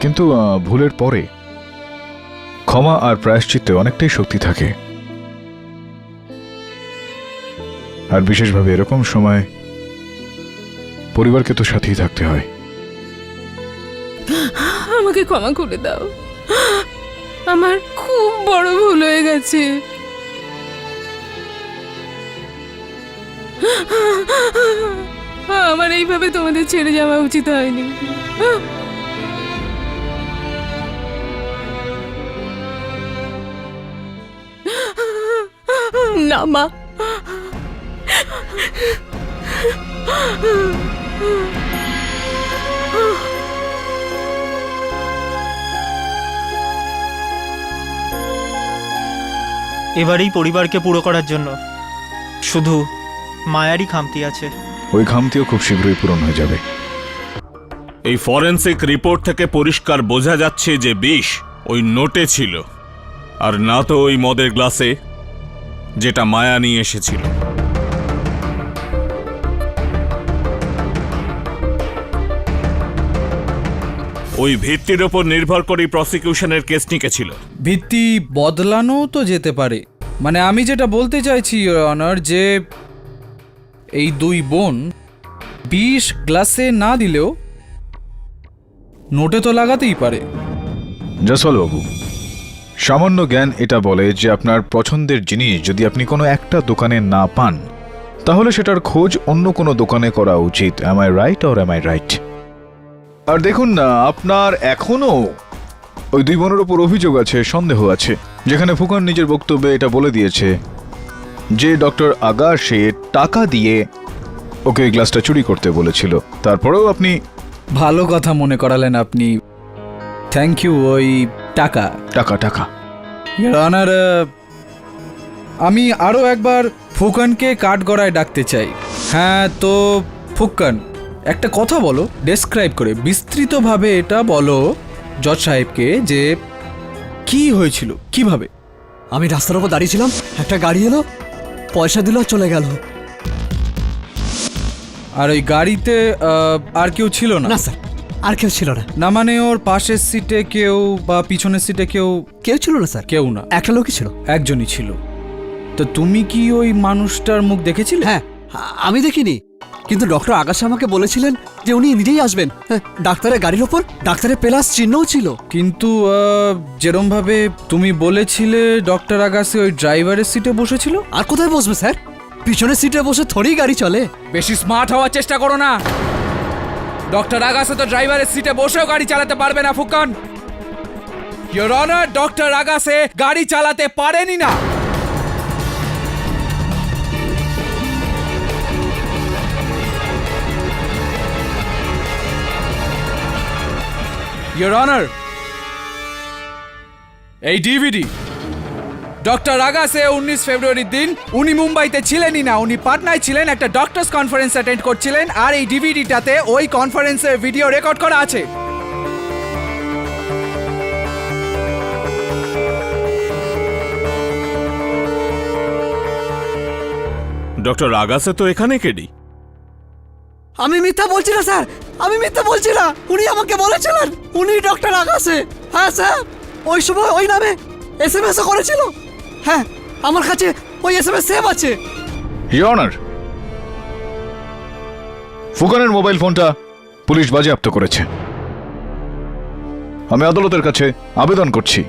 কিন্তু ভুলের পরে ক্ষমা আর প্রায়শ্চিত্তে অনেকটাই শক্তি থাকে। আর বিশেষভাবে এরকম সময় পরিবারকে তো সাথেই থাকতে হয়। আমাকে ক্ষমা করে দাও, আমার খুব বড় ভুল হয়ে গেছে। আমার এইভাবে তোমাদের ছেড়ে যাওয়া উচিত হয়নি। না মা, এবার এই পরিবারকে পুরো করার জন্য শুধু মায়ারই খামতি আছে। ওই খামতিও খুব শীঘ্রই পূরণ হয়ে যাবে। এই ফরেন্সিক রিপোর্ট থেকে পরিষ্কার বোঝা যাচ্ছে যে বিষ ওই নোটে ছিল, আর না তো ওই মদের গ্লাসে যেটা মায়া নিয়ে এসেছিল। ওই ভিত্তির ওপর নির্ভর করে প্রসিকিউশনের কেস নিকেছিল। ভিত্তি বদলানো তো যেতে পারে, মানে আমি যেটা বলতে চাইছি ইওর অনার, যে এই দুই বোন বিষ গ্লাসে না দিলেও নোটে তো লাগাতেই পারে। জসওয়াল বাবু, সামান্য জ্ঞান এটা বলে যে আপনার পছন্দের জিনিস যদি আপনি কোনো একটা দোকানে না পান তাহলে সেটার খোঁজ অন্য কোনো দোকানে করা উচিত। Am I right or am I right? আর দেখুন না, আপনার এখনো ওই দুই বোনের ওপর অভিযোগ আছে, সন্দেহ আছে, যেখানে ফুকন নিজের বক্তব্যে এটা বলে দিয়েছে যে ডক্টর আগা সে টাকা দিয়ে ওকে এই গ্লাসটা চুরি করতে বলেছিল। তারপরেও আপনি ভালো কথা মনে করালেন আপনি, থ্যাংক ইউ। ওই টাকা টাকা টাকা ইওর অনার, আমি আরও একবার ফুকনকে কাঠগড়ায় ডাকতে চাই। হ্যাঁ, তো ফুকন, একটা কথা বলো, ডেসক্রাইব করে বিস্তৃতভাবে এটা বলো জজ সাহেবকে যে কি হয়েছিল, কিভাবে। আমি রাস্তার ওপর দাঁড়িয়েছিলাম, একটা গাড়ি এলো, পয়সা দিল, চলে গেল। আর ওই গাড়িতে আর কেউ ছিল না? না স্যার, আর কেউ ছিল না। না মানে ওর পাশের সিটে কেউ বা পিছনের সিটে কেউ? কেউ ছিল না স্যার। কেউ না, একটা লোকই ছিল। একজনই ছিল। তো তুমি কি ওই মানুষটার মুখ দেখেছিলে? হ্যাঁ, আমি দেখিনি, কিন্তু ডক্টর আগাশে আমাকে বলেছিলেন যে উনি নিজেই আসবেন। ডাক্তারের গাড়ির ওপর ডাক্তারের প্লাস চিহ্নও ছিল। কিন্তু যেরম ভাবে তুমি বলেছিলে ডক্টর আগাসে ওই ড্রাইভারের সিটে বসেছিল। আর কোথায় বসবে স্যার? পিছনের সিটে বসে থোড়েই গাড়ি চলে। বেশি স্মার্ট হওয়ার চেষ্টা করো না। ডক্টর আগাসে তো ড্রাইভারের সিটে বসেও গাড়ি চালাতে পারবে না Phukan. Your honour, doctor Agashe গাড়ি চালাতে পারেনি না। ইওর অনার, এই ডিভিডি ডক্টর আগাসে 19 ফেব্রুয়ারির দিন উনি মুম্বাইতে ছিলেনই না, উনি পাটনায় ছিলেন, একটা ডক্টরস কনফারেন্স অ্যাটেন্ড করছিলেন, আর এই ডিভিডিটাতে ওই কনফারেন্সের ভিডিও রেকর্ড করা আছে। ডক্টর আগাসে তো এখানে কেডি। আমি মিথ্যা বলছি না স্যার, আমি মিথ্যা বলছি না। উনি আমাকে বলেছিলেন উনি ডক্টর আগাসে। হ্যাঁ স্যার, ওই সময় ওই নামে SMS করেছিল। হ্যাঁ, আমার কাছে ওই এসএমএস সেভ আছে। ইওর অনার, ফুকনের মোবাইল ফোনটা পুলিশ বাজেয়াপ্ত করেছে। আমি আদালতের কাছে আবেদন করছি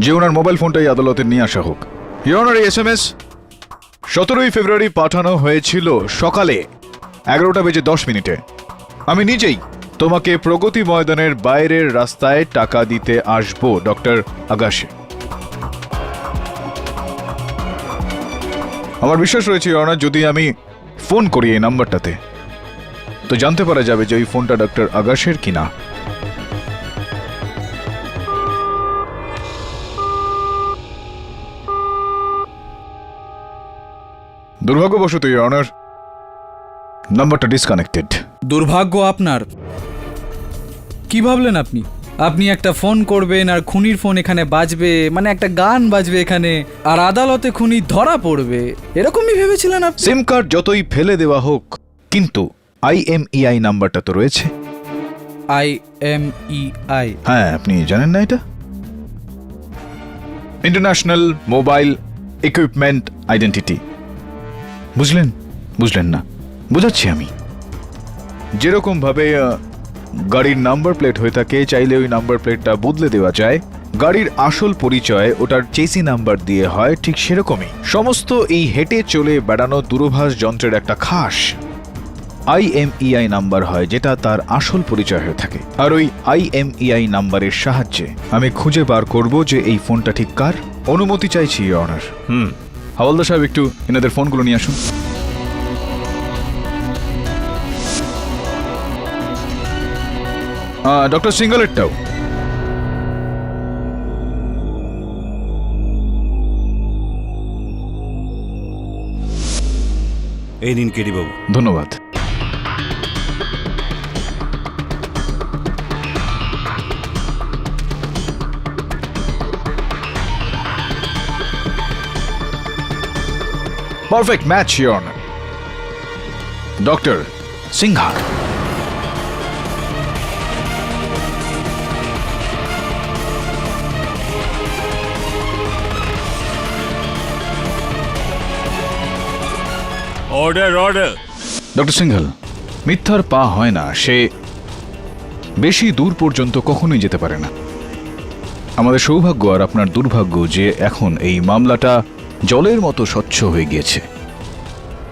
যে ওনার মোবাইল ফোনটাই আদালতে নিয়ে আসা হোক। ইওর অনার, এই এসএমএস 17 ফেব্রুয়ারি পাঠানো হয়েছিল সকালে 11:10 আমি নিজেই তোমাকে প্রগতি ময়দানের বাইরের রাস্তায় টাকা দিতে আসবো, ডক্টর আগাশে। আমার বিশ্বাস রয়েছে ইওর অনার, যদি আমি ফোন করি এই নাম্বারটাতে তো জানতে পারা যাবে যে ওই ফোনটা ডক্টর আগাশের কিনা। দুর্ভাগ্যবশত ইওর অনার, নাম্বারটা ডিসকানেক্টেড। দুর্ভাগ্য আপনার। কি ভাবলেন আপনি? আপনি একটা ফোন করবেন আর খুনির ফোন এখানে বাজবে, মানে একটা গান বাজবে এখানে, আর আদালতে খুনি ধরা পড়বে, এরকমই ভেবেছিলেন আপনি? সিম কার্ড যতই ফেলে দেওয়া হোক, কিন্তু IMEI নাম্বারটা তো রয়েছে। IMEI? হ্যাঁ, আপনি জানেন না এটা? International mobile equipment identity. বুঝলেন না? বুঝাচ্ছি আমি। যেরকম ভাবে গাড়ির নাম্বার প্লেট হয়ে থাকে, চাইলে ওই নাম্বার প্লেটটা বদলে দেওয়া যায়, গাড়ির আসল পরিচয় ওটার চেসি নাম্বার দিয়ে হয়, ঠিক সেরকমই সমস্ত এই হেঁটে চলে বেড়ানো দূরভাষ যন্ত্রের একটা খাস IMEI নাম্বার হয়, যেটা তার আসল পরিচয় হয়ে থাকে। আর ওই IMEI নাম্বারের সাহায্যে আমি খুঁজে বার করব যে এই ফোনটা ঠিক কার। অনুমতি চাইছি ইওর অনার। হাওলদার সাহেব, একটু এনাদের ফোনগুলো নিয়ে আসুন। ডক্টর সিঙ্গলেরটাও। এই নিন কেডি বাবু। ধন্যবাদ। Perfect match your honour. Doctor Sinha. Order order. Doctor Singhal, মিথ্যার পা হয় না, সে বেশি দূর পর্যন্ত কখনোই যেতে পারে না। আমাদের সৌভাগ্য আর আপনার দুর্ভাগ্য যে এখন এই মামলাটা জলের মতো স্বচ্ছ হয়ে গিয়েছে।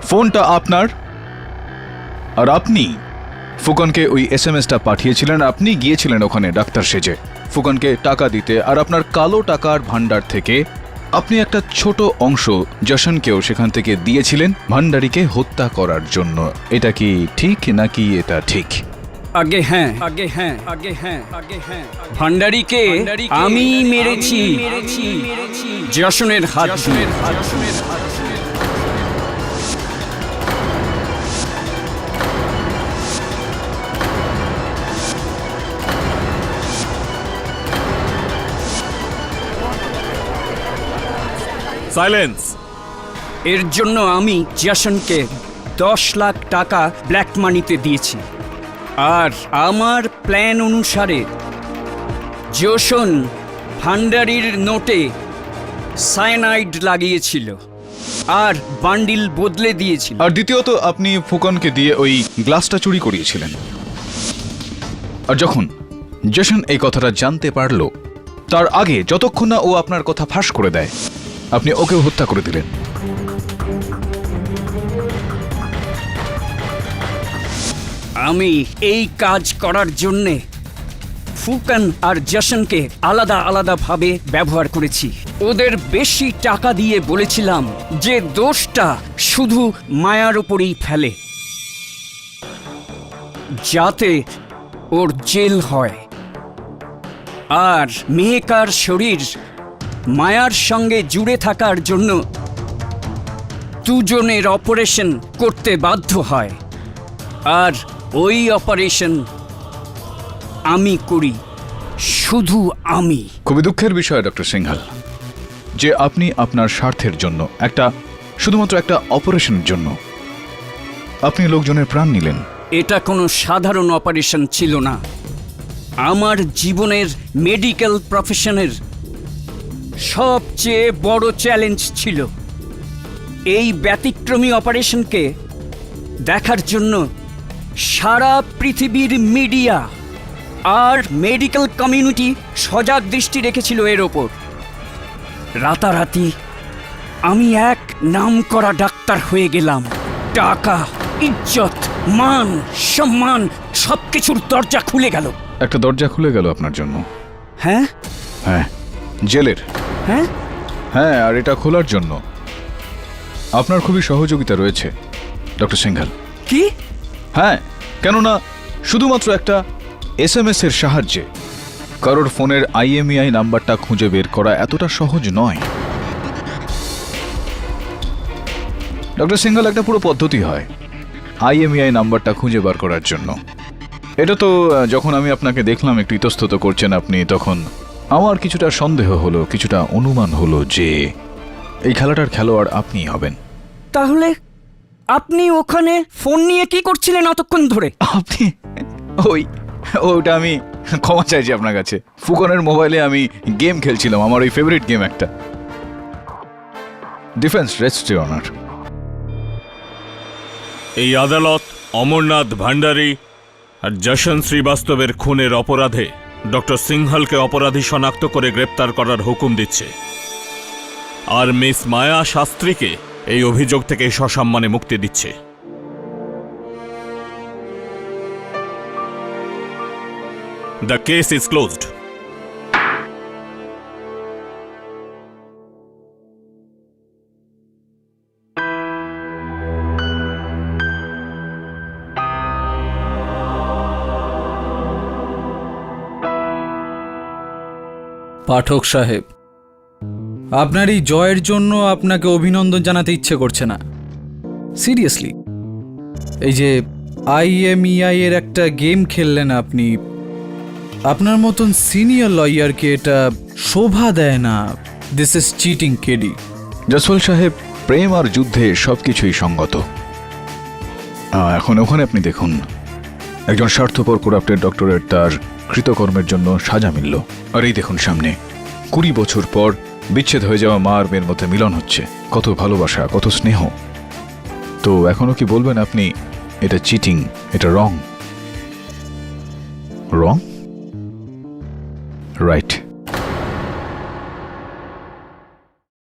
ফোনটা আপনার, আর আপনি ফুকনকে ওই এসএমএসটা পাঠিয়েছিলেন। আপনি গিয়েছিলেন ওখানে ডাক্তার সেজে ফুকনকে টাকা দিতে, আর আপনার কালো টাকার ভান্ডার থেকে আপনি একটা ছোট অংশ জশনকেও সেখান থেকে দিয়েছিলেন ভান্ডারীকে হত্যা করার জন্য। এটা কি ঠিক নাকি এটা ঠিক? আগে হ্যাঁ, ভান্ডারীকে আমি মেরেছি জশনের হাত দিয়ে। সাইলেন্স। এর জন্য আমি জশনকে 10 লাখ টাকা ব্ল্যাক মানিতে দিয়েছি, আর আমার প্ল্যান অনুসারে জশন ভান্ডারীর নোটে সায়ানাইড লাগিয়েছিল আর বান্ডিল বদলে দিয়েছিল। আর দ্বিতীয়ত, আপনি ফুকনকে দিয়ে ওই গ্লাসটা চুরি করিয়েছিলেন। আর যখন জশন এই কথাটা জানতে পারল, তার আগে যতক্ষণ না ও আপনার কথা ফাঁস করে দেয়, আপনি ওকেও হত্যা করে দিলেন। আমি এই কাজ করার জন্যে ফুকন আর জশনকে আলাদা আলাদাভাবে ব্যবহার করেছি। ওদের বেশি টাকা দিয়ে বলেছিলাম যে দোষটা শুধু মায়ার উপরেই ফেলে, যাতে ওর জেল হয়। আর মেহেকার শরীর মায়ার সঙ্গে জুড়ে থাকার জন্য দুজনের অপারেশন করতে বাধ্য হয়, আর ওই অপারেশন আমি করি, শুধু আমি। খুবই দুঃখের বিষয় ডক্টর সিংঘল যে আপনি আপনার স্বার্থের জন্য, শুধুমাত্র একটা অপারেশনের জন্য আপনি লোকজনের প্রাণ নিলেন। এটা কোনো সাধারণ অপারেশন ছিল না। আমার জীবনের মেডিকেল প্রফেশনের সবচেয়ে বড় চ্যালেঞ্জ ছিল। এই ব্যতিক্রমী অপারেশনকে দেখার জন্য সারা পৃথিবীর মিডিয়া আর মেডিকেল কমিউনিটি সজাগ দৃষ্টি রেখেছিল এর ওপর। রাতারাতি আমি এক নামকরা ডাক্তার হয়ে গেলাম। টাকা, ইজ্জত, মান, সম্মান সবকিছুর দরজা খুলে গেল। একটা দরজা খুলে গেল আপনার জন্য। হ্যাঁ হ্যাঁ, জেলের। হ্যাঁ হ্যাঁ, আর এটা খোলার জন্য আপনার খুবই সহযোগিতা রয়েছে ডক্টর সিংঘল। কি? হ্যাঁ, কেননা শুধুমাত্র একটা SMS এর সাহায্যে কারোর ফোনের IMEI নাম্বারটা খুঁজে বের করা এতটা সহজ নয়। ডক্টর সিংঘল, একটা পুরো পদ্ধতি হয় IMEI নাম্বারটা খুঁজে বার করার জন্য। এটা তো যখন আমি আপনাকে দেখলাম একটু ইতস্তত করছেন আপনি, তখন আমার কিছুটা সন্দেহ হলো, কিছুটা অনুমান হলো যে এই খেলাটার খেলোয়াড় আপনিই হবেন। তাহলে আপনি ওখানে ফোন নিয়ে কি করছিলেন অতক্ষণ ধরে? আপনি ওইটা আমি ক্ষমা চাইছি আপনার কাছে। ফুকনের মোবাইলে আমি গেম খেলছিলাম, আমার ওই ফেভারিট গেম একটা, ডিফেন্স রেস্ট অনার। এই আদালত অমরনাথ ভান্ডারী আর যশন শ্রীবাস্তবের খুনের অপরাধে ডক্টর সিংহলকে অপরাধী শনাক্ত করে গ্রেপ্তার করার হুকুম দিচ্ছে, আর মিস মায়া শাস্ত্রীকে এই অভিযোগ থেকে সসম্মানে মুক্তি দিচ্ছে। The case is closed. Pathak সাহেব, আপনার এই জয়ের জন্য আপনাকে অভিনন্দন জানাতে ইচ্ছে করছে না, সিরিয়াসলি। এই যে IMEI এর একটা গেম খেললেন আপনি, আপনার মতন সিনিয়র লয়ারকে এটা শোভা দেয় না। This is cheating, KD. Jaiswal সাহেব, প্রেম আর যুদ্ধে সবকিছুই সঙ্গত। এখন ওখানে আপনি দেখুন, একজন স্বার্থপর করাপ্টেড ডক্টরের তার কৃতকর্মের জন্য সাজা মিলল, আর এই দেখুন সামনে 20 বছর পর বিচ্ছেদ হয়ে যাওয়া মা আর মেয়ের মধ্যে মিলন হচ্ছে। কত ভালোবাসা, কত স্নেহ। তো এখনো কি বলবেন আপনি এটা চিটিং, এটা রং? রাইট।